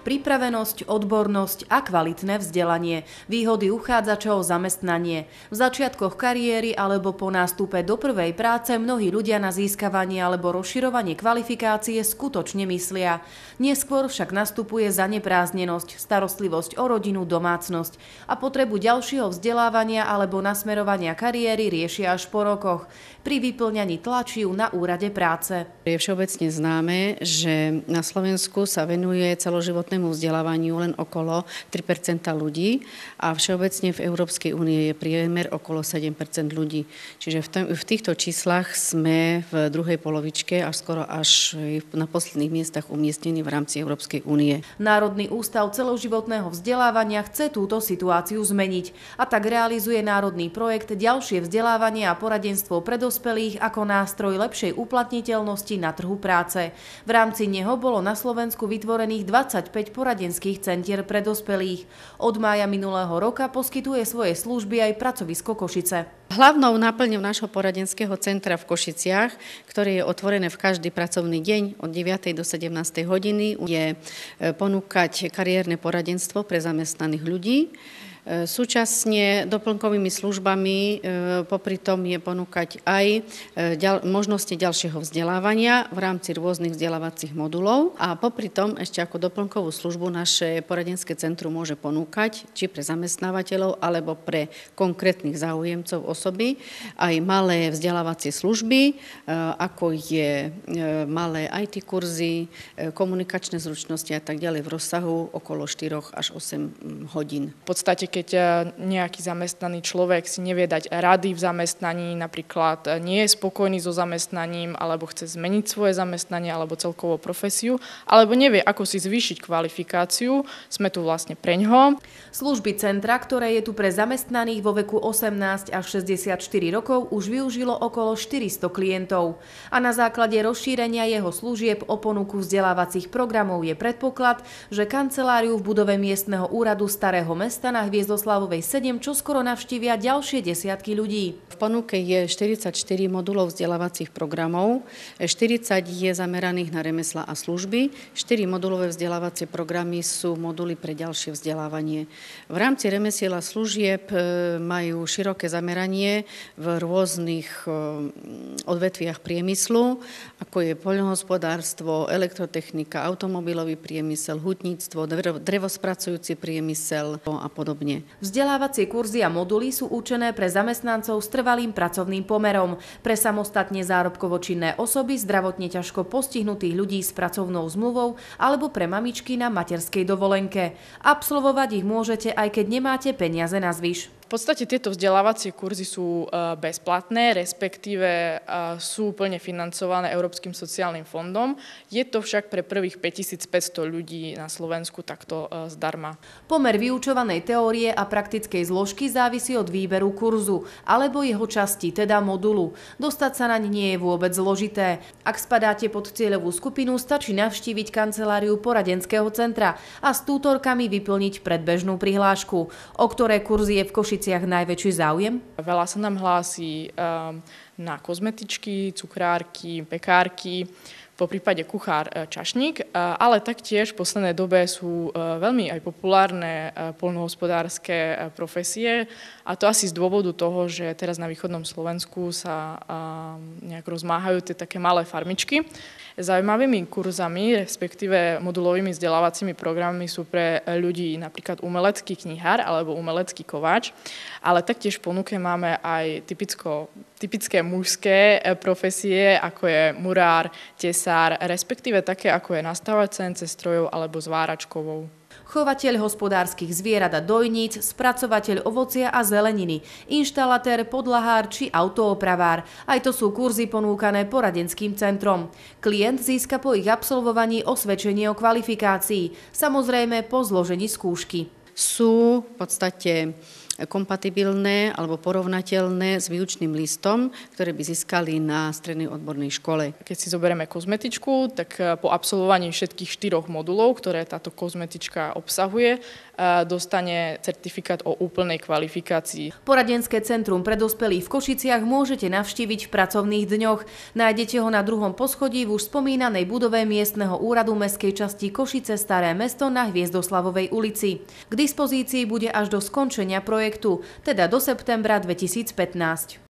pripravenosť, odbornosť a kvalitné vzdelanie, výhody uchádzačov o zamestnanie. V začiatkoch kariéry alebo po nástupe do prvej práce mnohí ľudia na získavanie alebo rozširovanie kvalifikácie skutočne myslia. Neskôr však nastupuje zaneprázdnenosť, starostlivosť o rodinu, domácnosť a potrebu ďalšieho vzdelávania alebo nasmerovania kariéry riešia až po rokoch pri vyplňaní tlačiu na úrade práce. Je všeobecne známe, že na Slovensku sa venuje celoživotnému vzdelávaniu len okolo 3% ľudí a všeobecne v Európskej únie je priemer okolo 7% ľudí. Čiže v týchto číslach sme v druhej polovičke a skoro až na posledných miestach umiestnení v rámci Európskej únie. Národný ústav celoživotného vzdelávania chce túto situáciu zmeniť a tak realizuje národný projekt Ďalšie vzdelávanie a poradenstvo pre dospelých ako nástroj lepšej uplatniteľnosti na trhu práce. V rámci neho bolo na Slovensku vytvorených 25 poradenských centier pre dospelých. Od mája minulého roka poskytuje svoje služby aj pracovisko Košice. Hlavnou náplňou nášho poradenského centra v Košiciach, ktoré je otvorené v každý pracovný deň od 9. do 17. hodiny, je ponúkať kariérne poradenstvo pre zamestnaných ľudí. Súčasne doplnkovými službami popri tom je ponúkať aj možnosti ďalšieho vzdelávania v rámci rôznych vzdelávacích modulov a popri tom ešte ako doplnkovú službu naše poradenské centrum môže ponúkať či pre zamestnávateľov alebo pre konkrétnych záujemcov osoby aj malé vzdelávacie služby, ako je malé IT kurzy, komunikačné zručnosti a tak ďalej v rozsahu okolo 4 až 8 hodín. V podstate, keď nejaký zamestnaný človek si nevie dať rady v zamestnaní, napríklad nie je spokojný so zamestnaním, alebo chce zmeniť svoje zamestnanie, alebo celkovo profesiu, alebo nevie, ako si zvýšiť kvalifikáciu, sme tu vlastne preňho. Služby centra, ktoré je tu pre zamestnaných vo veku 18 až 64 rokov, už využilo okolo 400 klientov. A na základe rozšírenia jeho služieb o ponuku vzdelávacích programov je predpoklad, že kanceláriu v budove miestneho úradu Starého mesta na Hviezdoslavovej 7 čoskoro navštívia ďalšie desiatky ľudí. V ponuke je 44 modulov vzdelávacích programov, 40 je zameraných na remeslá a služby, 4 modulové vzdelávacie programy sú moduly pre ďalšie vzdelávanie. V rámci remesiel a služieb majú široké zameranie v rôznych odvetviach priemyslu, ako je poľnohospodárstvo, elektrotechnika, automobilový priemysel, hutníctvo, drevospracujúci priemysel a podobne. Vzdelávacie kurzy a moduly sú určené pre zamestnancov s trvalým pracovným pomerom, pre samostatne zárobkovo činné osoby, zdravotne ťažko postihnutých ľudí s pracovnou zmluvou alebo pre mamičky na materskej dovolenke. Absolvovať ich môžete, aj keď nemáte peniaze nazvyš. V podstate tieto vzdelávacie kurzy sú bezplatné, respektíve sú plne financované Európskym sociálnym fondom. Je to však pre prvých 5500 ľudí na Slovensku takto zdarma. Pomer vyučovanej teórie a praktickej zložky závisí od výberu kurzu alebo jeho časti, teda modulu. Dostať sa naň nie je vôbec zložité. Ak spadáte pod cieľovú skupinu, stačí navštíviť kanceláriu poradenského centra a s tútorkami vyplniť predbežnú prihlášku. O ktoré kurzy je v Košiciach najväčší záujem? Veľa sa nám hlási na kozmetičky, cukrárky, pekárky, po prípade kuchár, čašník, ale taktiež v poslednej dobe sú veľmi aj populárne poľnohospodárske profesie a to asi z dôvodu toho, že teraz na východnom Slovensku sa nejak rozmáhajú tie také malé farmičky. Zaujímavými kurzami, respektíve modulovými vzdelávacími programmi sú pre ľudí napríklad umelecký knihár alebo umelecký kováč, ale taktiež v ponuke máme aj typické mužské profesie, ako je murár, tesár, respektíve také, ako je nastavovať cence strojov alebo zváračkovou. Chovateľ hospodárskych zvierat a dojníc, spracovateľ ovocia a zeleniny, inštalatér, podlahár či autoopravár. Aj to sú kurzy ponúkané poradenským centrom. Klient získa po ich absolvovaní osvedčenie o kvalifikácii, samozrejme po zložení skúšky. Sú v podstate kompatibilné alebo porovnateľné s výučným listom, ktoré by získali na strednej odbornej škole. Keď si zoberieme kozmetičku, tak po absolvovaní všetkých 4 modulov, ktoré táto kozmetička obsahuje, dostane certifikát o úplnej kvalifikácii. Poradenské centrum pre dospelých v Košiciach môžete navštíviť v pracovných dňoch. Nájdete ho na 2. poschodí v už spomínanej budove miestneho úradu mestskej časti Košice Staré Mesto na Hviezdoslavovej ulici. K dispozícii bude až do skončenia projektu, teda do septembra 2015.